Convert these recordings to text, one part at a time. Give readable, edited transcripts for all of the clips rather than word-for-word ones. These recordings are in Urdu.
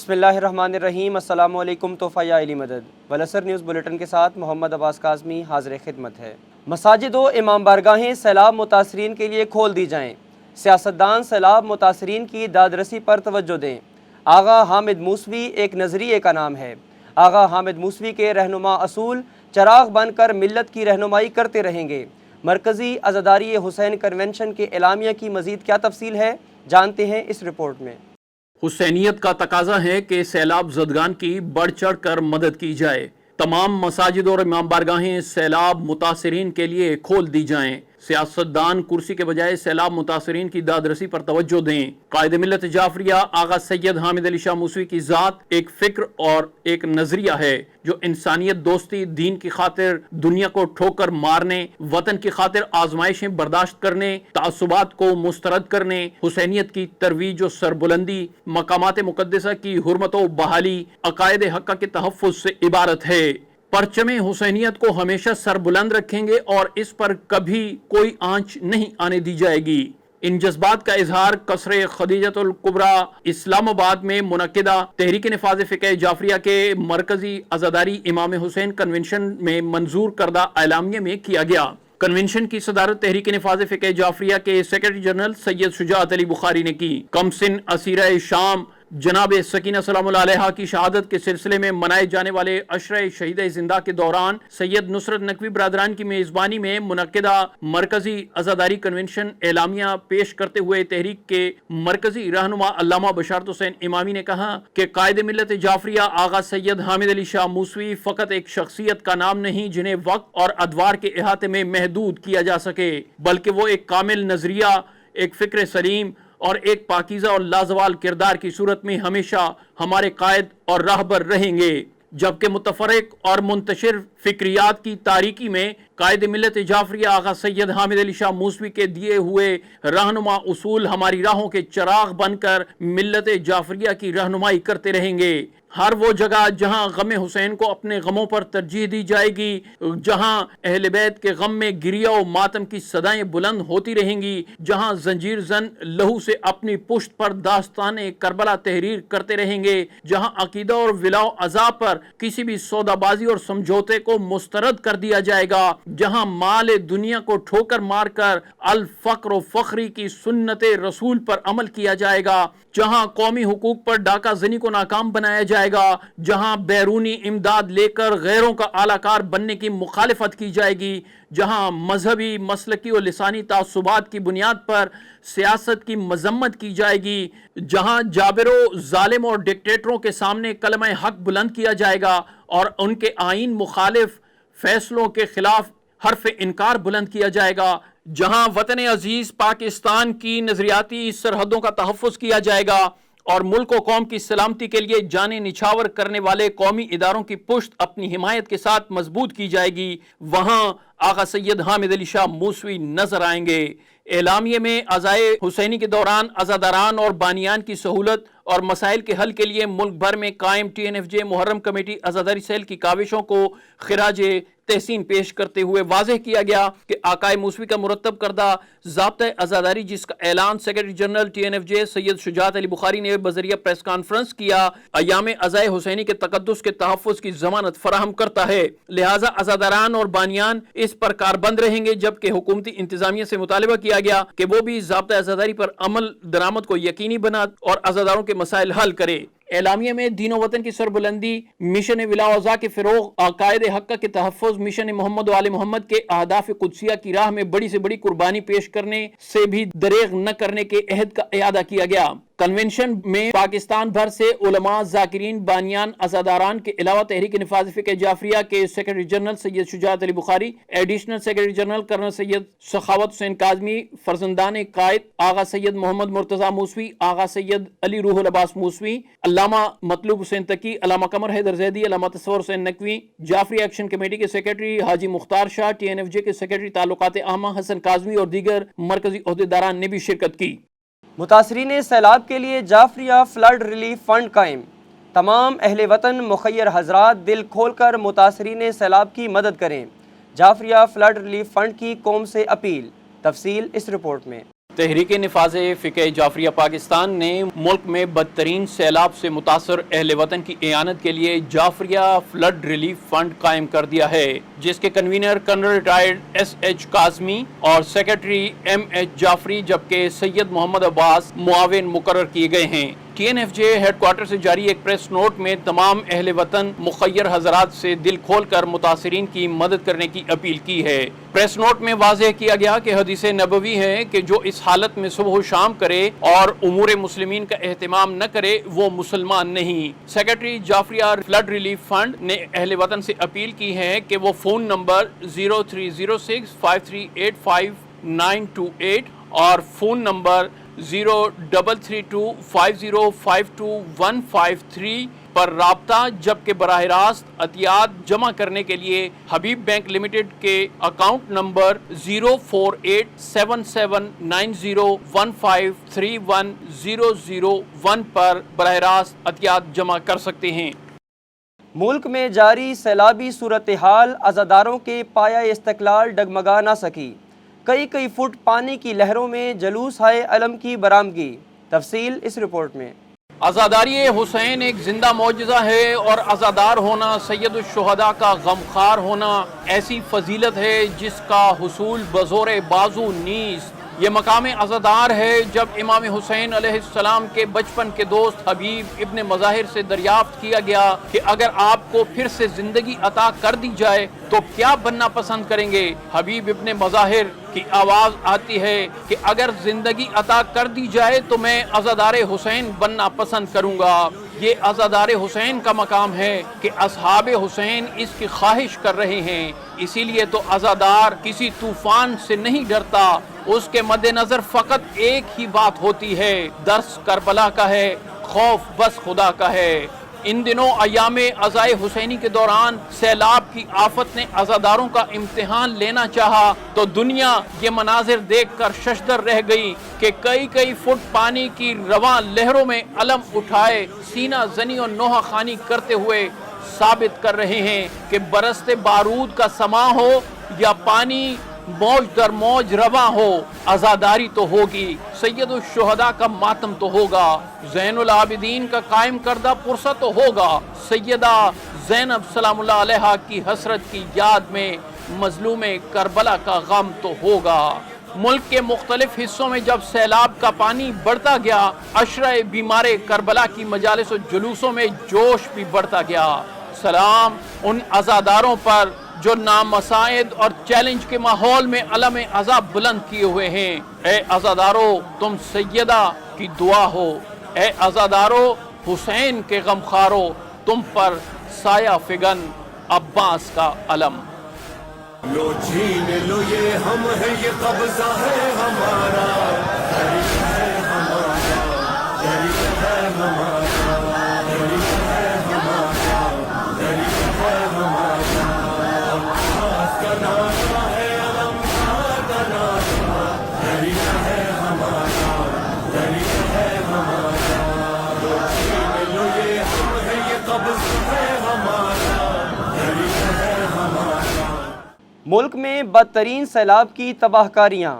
بسم اللہ الرحمن الرحیم۔ السلام علیکم۔ تحفہ یا علی مدد ولسر نیوز بلیٹن کے ساتھ محمد عباس کاظمی حاضر خدمت ہے۔ مساجد و امام بارگاہیں سیلاب متاثرین کے لیے کھول دی جائیں، سیاستدان سیلاب متاثرین کی دادرسی پر توجہ دیں۔ آغا حامد موسوی ایک نظریے کا نام ہے۔ آغا حامد موسوی کے رہنما اصول چراغ بن کر ملت کی رہنمائی کرتے رہیں گے۔ مرکزی عزاداری حسین کنونشن کے اعلامیہ کی مزید کیا تفصیل ہے، جانتے ہیں اس رپورٹ میں۔ حسینیت کا تقاضا ہے کہ سیلاب زدگان کی بڑھ چڑھ کر مدد کی جائے۔ تمام مساجد اور امام بارگاہیں سیلاب متاثرین کے لیے کھول دی جائیں۔ سیاستدان کرسی کے بجائے سیلاب متاثرین کی دادرسی پر توجہ دیں۔ قائد ملت جعفریہ آغا سید حامد علی شاہ موسوی کی ذات ایک فکر اور ایک نظریہ ہے جو انسانیت دوستی، دین کی خاطر دنیا کو ٹھوکر مارنے، وطن کی خاطر آزمائشیں برداشت کرنے، تعصبات کو مسترد کرنے، حسینیت کی ترویج و سربلندی، مقامات مقدسہ کی حرمت و بحالی، عقائد حقہ کے تحفظ سے عبارت ہے۔ پرچم حسینیت کو ہمیشہ سربلند رکھیں گے اور اس پر کبھی کوئی آنچ نہیں آنے دی جائے گی۔ ان جذبات کا اظہار قصر خدیجۃ الکبریٰ اسلام آباد میں منعقدہ تحریک نفاذ فقہ جعفریہ کے مرکزی عزاداری امام حسین کنونشن میں منظور کردہ اعلامیہ میں کیا گیا۔ کنونشن کی صدارت تحریک نفاذ فقہ جعفریہ کے سیکرٹری جنرل سید شجاعت علی بخاری نے کی۔ کمسن اسیرہ شام جناب سکینہ سلام اللہ علیہا کی شہادت کے سلسلے میں منائے جانے والے عشرہ شہید زندہ کے دوران سید نصرت نقوی برادران کی میزبانی میں منعقدہ مرکزی عزاداری کنونشن اعلامیہ پیش کرتے ہوئے تحریک کے مرکزی رہنما علامہ بشارت حسین امامی نے کہا کہ قائد ملت جعفریہ آغا سید حامد علی شاہ موسوی فقط ایک شخصیت کا نام نہیں جنہیں وقت اور ادوار کے احاطے میں محدود کیا جا سکے، بلکہ وہ ایک کامل نظریہ، ایک فکر سلیم اور ایک پاکیزہ اور لازوال کردار کی صورت میں ہمیشہ ہمارے قائد اور راہبر رہیں گے۔ جبکہ متفرق اور منتشر فکریات کی تاریکی میں قائد ملت جعفریہ آغا سید حامد علی شاہ موسوی کے دیے ہوئے رہنما اصول ہماری راہوں کے چراغ بن کر ملت جعفریہ کی رہنمائی کرتے رہیں گے۔ ہر وہ جگہ جہاں غم حسین کو اپنے غموں پر ترجیح دی جائے گی، جہاں اہل بیت کے غم میں گریہ و ماتم کی صدائیں بلند ہوتی رہیں گی، جہاں زنجیر زن لہو سے اپنی پشت پر داستان کربلا تحریر کرتے رہیں گے، جہاں عقیدہ اور ولا و عزا پر کسی بھی سودا بازی اور سمجھوتے کو مسترد کر دیا جائے گا، جہاں مال دنیا کو ٹھوکر مار کر الفقر و فخری کی سنت رسول پر عمل کیا جائے گا، جہاں قومی حقوق پر ڈاکہ زنی کو ناکام بنایا جائے گا، جہاں بیرونی امداد لے کر غیروں کا اعلی کار بننے کی مخالفت کی جائے گی، جہاں مذہبی، مسلکی اور لسانی تعصبات کی بنیاد پر سیاست کی مذمت کی جائے گی، جہاں جابروں، ظالم اور ڈکٹیٹروں کے سامنے کلمہ حق بلند کیا جائے گا اور ان کے آئین مخالف فیصلوں کے خلاف حرف انکار بلند کیا جائے گا، جہاں وطن عزیز پاکستان کی نظریاتی سرحدوں کا تحفظ کیا جائے گا اور ملک و قوم کی سلامتی کے لیے جانیں نچھاور کرنے والے قومی اداروں کی پشت اپنی حمایت کے ساتھ مضبوط کی جائے گی، وہاں آغا سید حامد علی شاہ موسوی نظر آئیں گے۔ اعلامیے میں عزائے حسینی کے دوران عزاداران اور بانیان کی سہولت اور مسائل کے حل کے لیے ملک بھر میں قائم TNFJ محرم کمیٹی عزاداری سیل کی کاوشوں کو خراج تحسین پیش کرتے ہوئے واضح کیا گیا کہ آقائے موسوی کا مرتب کردہ ضابطہ عزاداری، جس کا اعلان سیکرٹری جنرل TNFJ سید شجاعت علی بخاری نے بذریعہ پریس کانفرنس کیا، ایام عزائے حسینی کے تقدس کے تحفظ کی ضمانت فراہم کرتا ہے، لہٰذا عزاداران اور بانیان اس پر کاربند رہیں گے، جبکہ حکومتی انتظامیہ سے مطالبہ کیا گیا کہ وہ بھی ضابطہ عزاداری پر عمل درآمد کو یقینی بنا اور عزاداروں کے مسائل حل کرے۔ اعلامیہ میں دین و وطن کی سربلندی، مشن ولا و عزا کے فروغ، عقائد حقہ کے تحفظ، مشن محمد و آل محمد کے اہداف قدسیہ کی راہ میں بڑی سے بڑی قربانی پیش کرنے سے بھی دریغ نہ کرنے کے عہد کا اعادہ کیا گیا۔ کنونشن میں پاکستان بھر سے علماء، ذاکرین، بانیان، عزاداران کے علاوہ تحریک نفاذ فقہ جعفریہ کے سیکرٹری جنرل سید شجاعت علی بخاری، ایڈیشنل سیکرٹری جنرل کرنل سید سخاوت حسین کاظمی، فرزندان قائد آغا سید محمد مرتضیٰ موسوی، آغا سید علی روح العباس موسوی، علامہ مطلوب حسین تقی، علامہ قمر حیدر زیدی، علامہ تصور حسین نقوی، جعفری ایکشن کمیٹی کے سیکرٹری حاجی مختار شاہ، TNFJ کے سیکرٹری تعلقات عامہ حسن کاظمی اور دیگر مرکزی عہدیداران نے بھی شرکت کی۔ متاثرین سیلاب کے لیے جعفریہ فلڈ ریلیف فنڈ قائم۔ تمام اہل وطن مخیر حضرات دل کھول کر متاثرین سیلاب کی مدد کریں۔ جعفریہ فلڈ ریلیف فنڈ کی قوم سے اپیل، تفصیل اس رپورٹ میں۔ تحریک نفاذ فقہ جعفریہ پاکستان نے ملک میں بدترین سیلاب سے متاثر اہل وطن کی اعانت کے لیے جعفریہ فلڈ ریلیف فنڈ قائم کر دیا ہے، جس کے convener colonel retired S H Kazmi اور سیکرٹری ایم ایچ جعفری جبکہ سید محمد عباس معاون مقرر کیے گئے ہیں۔ ٹی این ایف جے ہیڈ کوارٹر سے جاری ایک پریس نوٹ میں تمام اہل وطن مخیر حضرات سے دل کھول کر متاثرین کی مدد کرنے کی اپیل کی ہے۔ پریس نوٹ میں واضح کیا گیا کہ حدیث نبوی ہے کہ جو اس حالت میں صبح و شام کرے اور امور مسلمین کا اہتمام نہ کرے وہ مسلمان نہیں۔ Secretary Jafaria flood relief fund نے اہل وطن سے اپیل کی ہے کہ وہ فون نمبر 0306538598 اور فون نمبر 033250525153 پر رابطہ، جبکہ براہ راست عطیات جمع کرنے کے لیے حبیب بینک لمیٹڈ کے اکاؤنٹ نمبر 048779015310001 پر براہ راست عطیات جمع کر سکتے ہیں۔ ملک میں جاری سیلابی صورتحال عزاداروں کے پایہ استقلال ڈگمگا نہ سکی، کئی فٹ پانی کی لہروں میں جلوس ہائے علم کی برآمدگی۔ تفصیل اس رپورٹ میں۔ عزاداری حسین ایک زندہ معجزہ ہے اور عزادار ہونا سید الشہداء کا غمخوار ہونا ایسی فضیلت ہے جس کا حصول بزور بازو نیست۔ یہ مقام عزادار ہے جب امام حسین علیہ السلام کے بچپن کے دوست حبیب ابن مظاہر سے دریافت کیا گیا کہ اگر آپ کو پھر سے زندگی عطا کر دی جائے تو کیا بننا پسند کریں گے؟ حبیب ابن مظاہر کی آواز آتی ہے کہ اگر زندگی عطا کر دی جائے تو میں عزادار حسین بننا پسند کروں گا۔ یہ عزادار حسین کا مقام ہے کہ اصحاب حسین اس کی خواہش کر رہے ہیں، اسی لیے تو عزادار کسی طوفان سے نہیں ڈرتا، اس کے مد نظر فقط ایک ہی بات ہوتی ہے، درس کربلا کا ہے، خوف بس خدا کا ہے۔ ان دنوں ایام عزائے حسینی کے دوران سیلاب کی آفت نے عزاداروں کا امتحان لینا چاہا تو دنیا یہ مناظر دیکھ کر ششدر رہ گئی کہ کئی فٹ پانی کی رواں لہروں میں علم اٹھائے سینہ زنی اور نوحہ خانی کرتے ہوئے ثابت کر رہے ہیں کہ برستے بارود کا سما ہو یا پانی موج در موج رواں ہو، عزاداری تو ہوگی، سید الشہداء کا ماتم تو ہوگا، زین العابدین کا قائم کردہ پرسہ تو ہوگا، سیدہ زینب سلام اللہ علیہا کی حسرت کی یاد میں مظلوم کربلا کا غم تو ہوگا۔ ملک کے مختلف حصوں میں جب سیلاب کا پانی بڑھتا گیا، عشرہ بیمار کربلا کی مجالس و جلوسوں میں جوش بھی بڑھتا گیا۔ سلام ان عزاداروں پر جو نامساعد اور چیلنج کے ماحول میں علم عذاب بلند کیے ہوئے ہیں۔ اے عزادارو تم سیدہ کی دعا ہو، اے عزادارو حسین کے غمخوارو تم پر سایہ فگن عباس کا علم۔ لو چھین لو یہ ہم ہے، یہ قبضہ ہے ہمارا، حریف ہے ہمارا، حریف ہے ہمارا، حریف ہے ہمارا، حریف ہے ہمارا، عباس کا نعرہ ہے، علم کا نعرہ، حریف ہے ہمارا، حریف ہے ہمارا، لو چھین لو یہ ہم ہے، یہ قبضہ ہے ہمارا، حریف ہے ہمارا۔ ملک میں بدترین سیلاب کی تباہ کاریاں،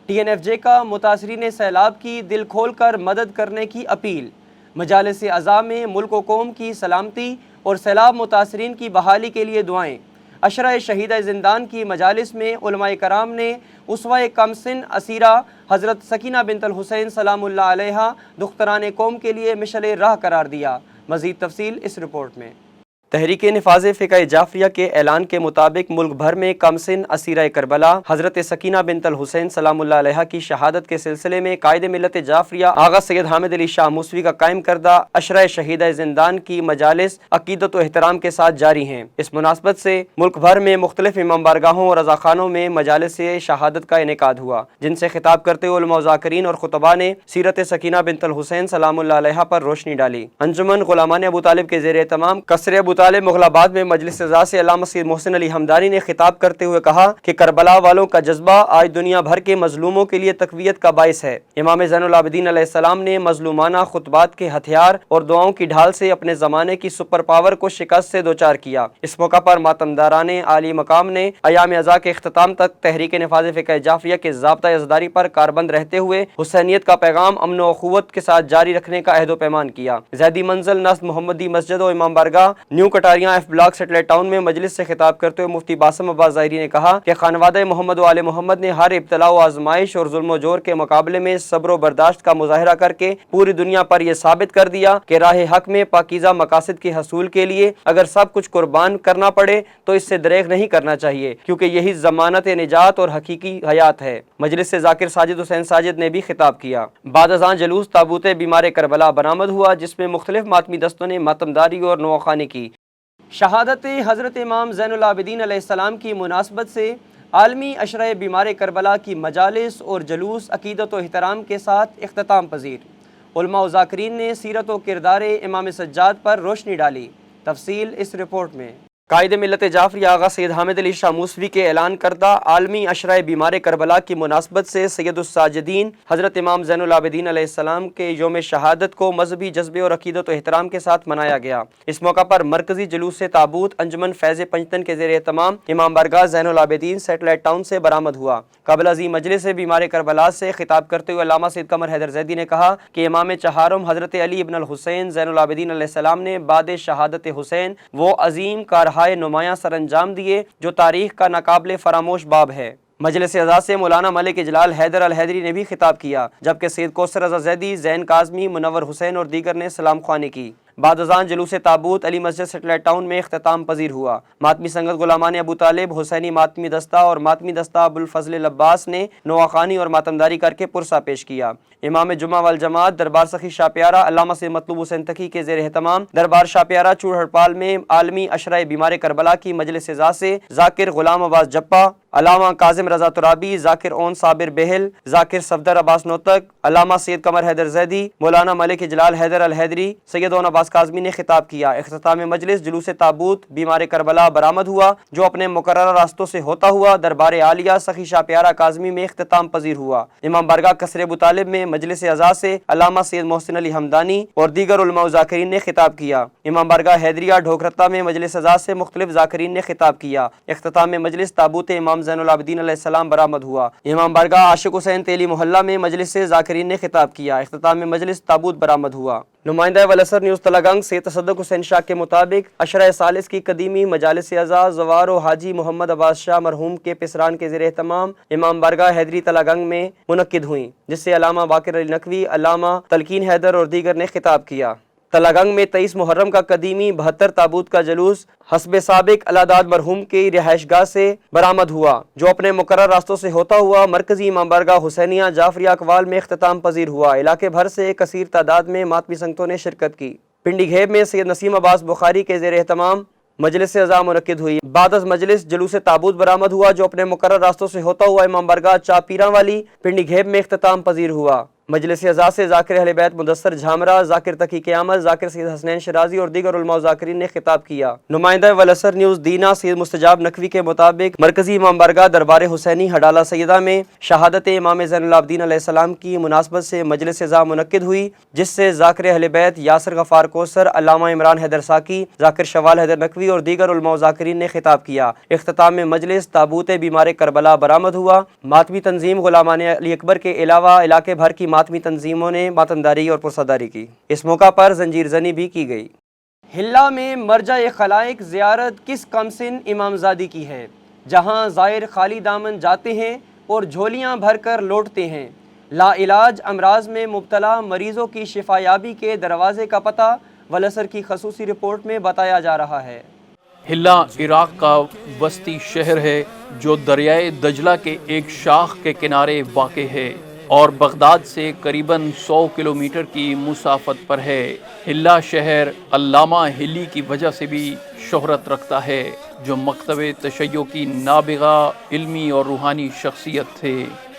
ٹی این ایف جے کا متاثرین سیلاب کی دل کھول کر مدد کرنے کی اپیل۔ مجالس اعضاء میں ملک و قوم کی سلامتی اور سیلاب متاثرین کی بحالی کے لیے دعائیں۔ عشرہ شہیدہ زندان کی مجالس میں علماء کرام نے اسوہ کمسن اسیرہ حضرت سکینہ بنت الحسین سلام اللہ علیہا دختران قوم کے لیے مشعل راہ قرار دیا۔ مزید تفصیل اس رپورٹ میں۔ تحریک نفاذ فقہ جعفریہ کے اعلان کے مطابق ملک بھر میں کمسن اسیرہ کربلا حضرت سکینہ بنت الحسین سلام اللہ علیہا کی شہادت کے سلسلے میں قائد ملت جعفریہ آغا سید حامد علی شاہ موسوی کا قائم کردہ عشرہ شہیدہ زندان کی مجالس عقیدت و احترام کے ساتھ جاری ہیں۔ اس مناسبت سے ملک بھر میں مختلف امام بارگاہوں اور رضاخانوں میں مجالس شہادت کا انعقاد ہوا، جن سے خطاب کرتے ہوئے علماء و ذاکرین اور خطباء نے سیرت سکینہ بنت الحسین سلام اللہ علیہا پر روشنی ڈالی۔ انجمن غلامان ابو طالب کے زیر اہتمام قصر ابو طالب مغل آباد میں مجلس اعزاز سے علامہ سید محسن علی حمدانی نے خطاب کرتے ہوئے کہا کہ کربلا والوں کا جذبہ آج دنیا بھر کے مظلوموں کے لیے تقویت کا باعث ہے۔ امام زین العابدین علیہ السلام نے مظلومانہ خطبات کے ہتھیار اور دعاؤں کی ڈھال سے اپنے زمانے کی سپر پاور کو شکست سے دوچار کیا۔ اس موقع پر ماتمداران عالی مقام نے ایام عزا کے اختتام تک تحریک نفاذ فقہ جعفریہ کے ضابطۂ ازداری پر کاربند رہتے ہوئے حسینیت کا پیغام امن و اخوت کے ساتھ جاری رکھنے کا عہد و پیمان کیا۔ زیدی منزل نصب محمدی مسجد و امام بارگاہ new Kataarian F block satellite town میں مجلس سے خطاب کرتے ہوئے مفتی باسم عباس ظاہری نے کہا کہ خانوادہ محمد و آل محمد نے ہر ابتلاء و آزمائش اور ظلم و جور کے مقابلے میں صبر و برداشت کا مظاہرہ کر کے پوری دنیا پر یہ ثابت کر دیا کہ راہ حق میں پاکیزہ مقاصد کے حصول کے لیے اگر سب کچھ قربان کرنا پڑے تو اس سے دریغ نہیں کرنا چاہیے، کیونکہ یہی ضمانت نجات اور حقیقی حیات ہے۔ مجلس سے ذاکر ساجد حسین ساجد نے بھی خطاب کیا۔ بعد ازاں جلوس تابوت بیمار کربلا برآمد ہوا، جس میں مختلف ماتمی دستوں نے ماتمداری اور نواخوانی کی۔ شہادت حضرت امام زین العابدین علیہ السلام کی مناسبت سے عالمی عشرہ بیمار کربلا کی مجالس اور جلوس عقیدت و احترام کے ساتھ اختتام پذیر۔ علماء و ذاکرین نے سیرت و کردار امام سجاد پر روشنی ڈالی۔ تفصیل اس رپورٹ میں۔ قائد ملت جعفری آغا سید حامد علی شاہ موسوی کے اعلان کردہ عالمی عشرہ بیمار کربلا کی مناسبت سے سید الساجدین حضرت امام زین العابدین علیہ السلام کے یوم شہادت کو مذہبی جذبے اور عقیدت و احترام کے ساتھ منایا گیا۔ اس موقع پر مرکزی جلوس سے تابوت انجمن فیض پنجتن کے زیر اہتمام امام بارگاہ زین العابدین سیٹلائٹ ٹاؤن سے برآمد ہوا۔ قبل ازیں مجلس بیمار کربلا سے خطاب کرتے ہوئے علامہ سید قمر حیدر زیدی نے کہا کہ امام چہارم حضرت علی ابن الحسین زین العابدین علیہ السلام نے بعد شہادت حسین وہ عظیم کارہائے نمایاں سر انجام دیے جو تاریخ کا ناقابل فراموش باب ہے۔ مجلس اعزاز سے مولانا ملک اجلال حیدر الحیدری نے بھی خطاب کیا، جبکہ سید کوثر رضا زیدی، زین کاظمی، منور حسین اور دیگر نے سلام خوانی کی۔ بعد ازاں جلوس تابوت علی مسجد سیٹلائٹ ٹاؤن میں اختتام پذیر ہوا۔ ماتمی سنگت غلامان ابو طالب، حسینی ماتمی دستہ اور ماتمی دستہ ابو الفضل لباس نے نواخوانی اور ماتمداری کر کے پرسہ پیش کیا۔ امام جمعہ والجماعت دربار سخی شاہ پیارا علامہ سے مطلوب حسین تقی کے زیر اہتمام دربار شاہ پیارا چوڑ ہڑپال میں عالمی عشرہ بیمار کربلا کی مجلس اعزاز سے ذاکر غلام عباس جپا، علامہ کاظم رضا ترابی، ذاکر اون صابر بہل، ذاکر صفدر عباس نوتک، علامہ سید قمر حیدر زیدی، مولانا ملک اجلال حیدر الحیدری، سید اون عباس کاظمی نے خطاب کیا۔ اختتام مجلس جلوس تابوت بیمار کربلا برآمد ہوا، جو اپنے مقررہ راستوں سے ہوتا ہوا دربار عالیہ سخی شاہ پیارا کاظمی میں اختتام پذیر ہوا۔ امام بارگاہ قصر ابو طالب میں مجلس اعزاز سے علامہ سید محسن علی حمدانی اور دیگر علماء و ذاکرین نے خطاب کیا۔ امام بارگاہ حیدریہ ڈھوکرتہ میں مجلس اعزاز سے مختلف ذاکرین نے خطاب کیا۔ اختتام مجلس تابوت امام زین العابدین علیہ السلام برآمد ہوا۔ امام بارگاہ عاشق حسین تیلی محلہ میں مجلس سے ذاکرین نے خطاب کیا۔ اختتام مجلس تابوت برآمد ہوا۔ نمائندہ ولسر نیوز تلگنگ سید تصدق حسین شاہ کے مطابق عشرہ ثالث کی قدیمی مجالس اعزاز زوار و حاجی محمد عباس شاہ مرحوم کے پسران کے زیر اہتمام امام بارگاہ حیدری تلگنگ میں منعقد ہوئیں، جس سے علامہ باقر علی نقوی، علامہ تلقین حیدر اور دیگر نے خطاب کیا۔ تلگنگ میں 23 محرم کا قدیمی 72 تابوت کا جلوس حسب سابق الاداد مرحوم کی رہائش گاہ سے برآمد ہوا، جو اپنے مقرر راستوں سے ہوتا ہوا مرکزی امام بارگاہ حسینیہ جعفریہ اقوال میں اختتام پذیر ہوا۔ علاقے بھر سے کثیر تعداد میں ماتمی سنگتوں نے شرکت کی۔ پنڈی گھیب میں سید نسیم عباس بخاری کے زیر اہتمام مجلس اعزاز منعقد ہوئی۔ بعد از مجلس جلوس تابوت برآمد ہوا، جو اپنے مقرر راستوں سے ہوتا ہوا امام بارگاہ چاپیراں والی پنڈی گھیب میں اختتام پذیر ہوا۔ مجلس اعزاز سے ذاکر اہل بیت مدثر جھامرہ، ذاکر تقی قیامت، ذاکر سید حسنین شرازی اور دیگر علماء و ذاکرین نے خطاب کیا۔ نمائندہ ولسر نیوز دینا سید مستجاب نقوی کے مطابق مرکزی امام بارگاہ دربار حسینی ہڈالہ سیدہ میں شہادت امام زین العابدین علیہ السلام کی مناسبت سے مجلس اعزاز منعقد ہوئی، جس سے ذاکر اہل بیت یاسر غفار کوثر، علامہ عمران حیدر ساکی، ذاکر شوال حیدر نقوی اور دیگر علماء و ذاکرین نے خطاب کیا۔ اختتام میں مجلس تابوت بیمار کربلا برآمد ہوا۔ ماتمی تنظیم غلامان علی اکبر کے علاوہ علاقے بھر کی ماتمی تنظیموں نے ماتمداری اور پرساداری کی۔ اس موقع پر زنجیر زنی بھی کی گئی۔ ہلہ میں مرجع خلائق زیارت کس کمسن امامزادی کی ہے، جہاں زائر خالی دامن جاتے ہیں اور جھولیاں بھر کر لوٹتے ہیں۔ لا علاج امراض میں مبتلا مریضوں کی شفایابی کے دروازے کا پتہ ولسر کی خصوصی رپورٹ میں بتایا جا رہا ہے۔ ہلہ عراق کا وسطی شہر ہے، جو دریائے دجلہ کے ایک شاخ کے کنارے واقع ہے اور بغداد سے قریباً 100 کلومیٹر کی مسافت پر ہے۔ ہلہ شہر علامہ ہلی کی وجہ سے بھی شہرت رکھتا ہے، جو مکتب تشیع کی نابغہ علمی اور روحانی شخصیت تھے۔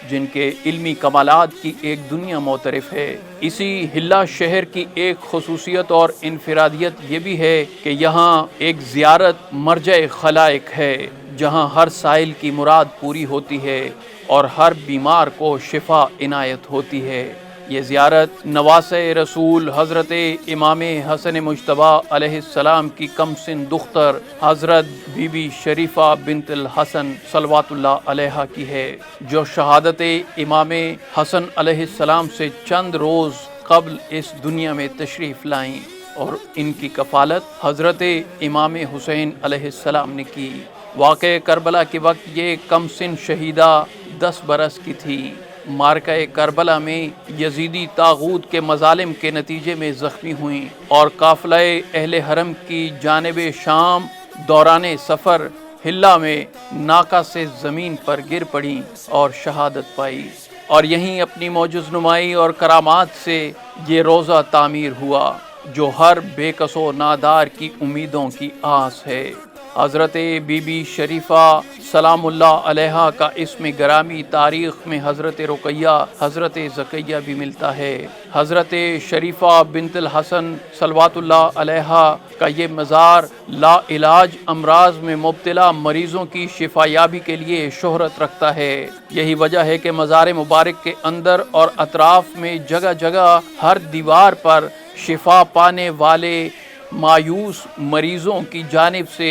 جن کے علمی کمالات کی ایک دنیا معترف ہے۔ اسی ہلا شہر کی ایک خصوصیت اور انفرادیت یہ بھی ہے کہ یہاں ایک زیارت مرجع خلائق ہے، جہاں ہر سائل کی مراد پوری ہوتی ہے اور ہر بیمار کو شفا عنایت ہوتی ہے۔ یہ زیارت نواسہ رسول حضرت امام حسن مجتبیٰ علیہ السلام کی کم سن دختر حضرت بی بی شریفہ بنت الحسن صلوات اللہ علیہ کی ہے، جو شہادت امام حسن علیہ السلام سے چند روز قبل اس دنیا میں تشریف لائیں، اور ان کی کفالت حضرت امام حسین علیہ السلام نے کی۔ واقع کربلا کے وقت یہ کم سن شہیدہ 10 برس کی تھی۔ مارکہ کربلا میں یزیدی طاغوت کے مظالم کے نتیجے میں زخمی ہوئیں اور قافلہ اہل حرم کی جانب شام دوران سفر ہلا میں ناکہ سے زمین پر گر پڑیں اور شہادت پائی، اور یہیں اپنی معجز نمائی اور کرامات سے یہ روضہ تعمیر ہوا جو ہر بے کس و نادار کی امیدوں کی آس ہے۔ حضرت بی بی شریفہ سلام اللہ علیہ کا اسم گرامی تاریخ میں حضرت رقیہ، حضرت زکیہ بھی ملتا ہے۔ حضرت شریفہ بنت الحسن صلوات اللہ علیہ کا یہ مزار لا علاج امراض میں مبتلا مریضوں کی شفا یابی کے لیے شہرت رکھتا ہے۔ یہی وجہ ہے کہ مزار مبارک کے اندر اور اطراف میں جگہ جگہ ہر دیوار پر شفا پانے والے مایوس مریضوں کی جانب سے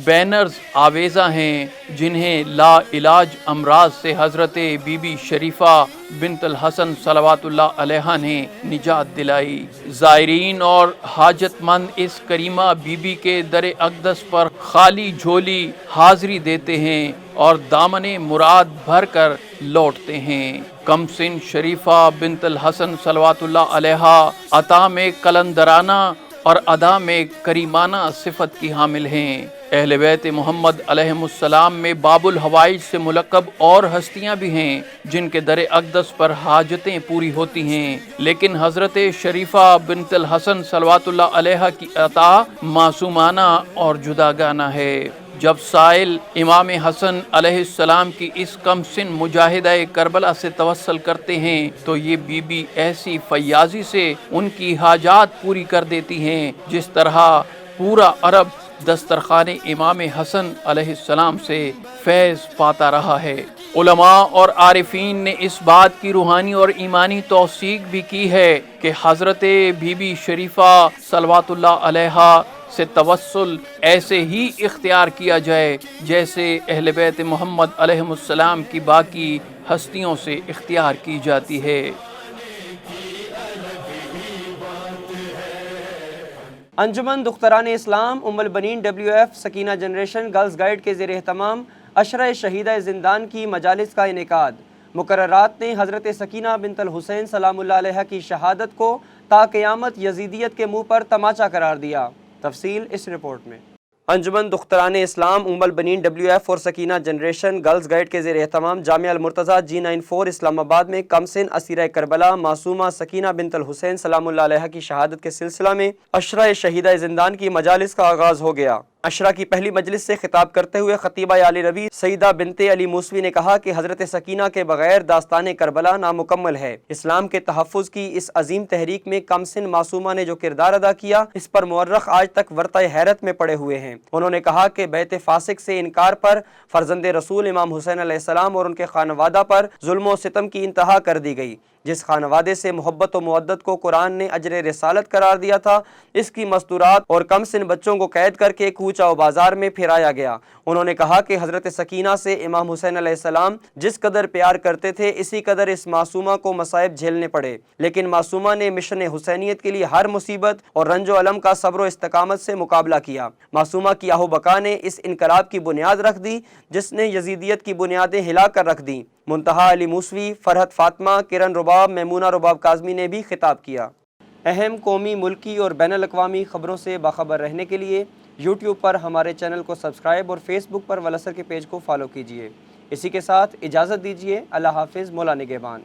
بینرز آویزاں ہیں، جنہیں لا علاج امراض سے حضرت بی بی شریفہ بنت الحسن صلوات اللہ علیہ نے نجات دلائی۔ زائرین اور حاجت مند اس کریمہ بی بی کے در اقدس پر خالی جھولی حاضری دیتے ہیں اور دامن مراد بھر کر لوٹتے ہیں۔ کم سن شریفہ بنت الحسن صلوات اللہ علیہ عطا میں قلندرانہ اور ادا میں کریمانہ صفت کی حامل ہیں۔ اہل بیت محمد علیہ السلام میں باب الحوائج سے ملقب اور ہستیاں بھی ہیں جن کے در اقدس پر حاجتیں پوری ہوتی ہیں، لیکن حضرت شریفہ بنت الحسن صلوات اللہ علیہ کی عطا معصومانہ اور جداگانہ ہے۔ جب سائل امام حسن علیہ السلام کی اس کم سن مجاہدہ کربلا سے توسل کرتے ہیں تو یہ بی بی ایسی فیاضی سے ان کی حاجات پوری کر دیتی ہیں جس طرح پورا عرب دسترخوان امام حسن علیہ السلام سے فیض پاتا رہا ہے۔ علماء اور عارفین نے اس بات کی روحانی اور ایمانی توثیق بھی کی ہے کہ حضرت بی بی شریفہ صلوات اللہ علیہ سے توسل ایسے ہی اختیار کیا جائے جیسے اہل بیت محمد علیہ السلام کی باقی ہستیوں سے اختیار کی جاتی ہے۔ انجمن دختران اسلام ام البنین WF Sakina generation girls guide کے زیر اہتمام عشرہ شہیدہ زندان کی مجالس کا انعقاد۔ مقررات نے حضرت سکینہ بنت الحسین سلام اللہ علیہ کی شہادت کو تا قیامت یزیدیت کے منہ پر تماچا قرار دیا۔ تفصیل اس رپورٹ میں۔ انجمن دختران اسلام ام البنین WF اور سکینہ جنریشن گرلز گائیڈ کے زیر اہتمام جامعہ المرتضیٰ G94 اسلام آباد میں کم سن اسیرہ کربلا معصومہ سکینہ بنت الحسین سلام اللہ علیہ کی شہادت کے سلسلہ میں عشرہ شہیدہ زندان کی مجالس کا آغاز ہو گیا۔ عشرہ کی پہلی مجلس سے خطاب کرتے ہوئے خطیبہ آل نبی سیدہ بنت علی موسوی نے کہا کہ حضرت سکینہ کے بغیر داستان کربلا نامکمل ہے۔ اسلام کے تحفظ کی اس عظیم تحریک میں کم سن معصومہ نے جو کردار ادا کیا، اس پر مورخ آج تک ورطۂ حیرت میں پڑے ہوئے ہیں۔ انہوں نے کہا کہ بیت فاسق سے انکار پر فرزند رسول امام حسین علیہ السلام اور ان کے خانوادہ پر ظلم و ستم کی انتہا کر دی گئی۔ جس خانوادے سے محبت و مودت کو قرآن نے اجر رسالت قرار دیا تھا، اس کی مستورات اور کم سن بچوں کو قید کر کے کوچہ و بازار میں پھرایا گیا۔ انہوں نے کہا کہ حضرت سکینہ سے امام حسین علیہ السلام جس قدر پیار کرتے تھے، اسی قدر اس معصومہ کو مصائب جھیلنے پڑے، لیکن معصومہ نے مشن حسینیت کے لیے ہر مصیبت اور رنج و علم کا صبر و استقامت سے مقابلہ کیا۔ معصومہ کی آہ و بقا نے اس انقلاب کی بنیاد رکھ دی جس نے یزیدیت کی بنیادیں ہلا کر رکھ دیں۔ منتہا علی موسوی، فرحت فاطمہ، کرن رباب، میمونہ رباب کاظمی نے بھی خطاب کیا۔ اہم قومی، ملکی اور بین الاقوامی خبروں سے باخبر رہنے کے لیے یوٹیوب پر ہمارے چینل کو سبسکرائب اور فیس بک پر ولسر کے پیج کو فالو کیجیے۔ اسی کے ساتھ اجازت دیجیے۔ اللہ حافظ، مولا نگہبان۔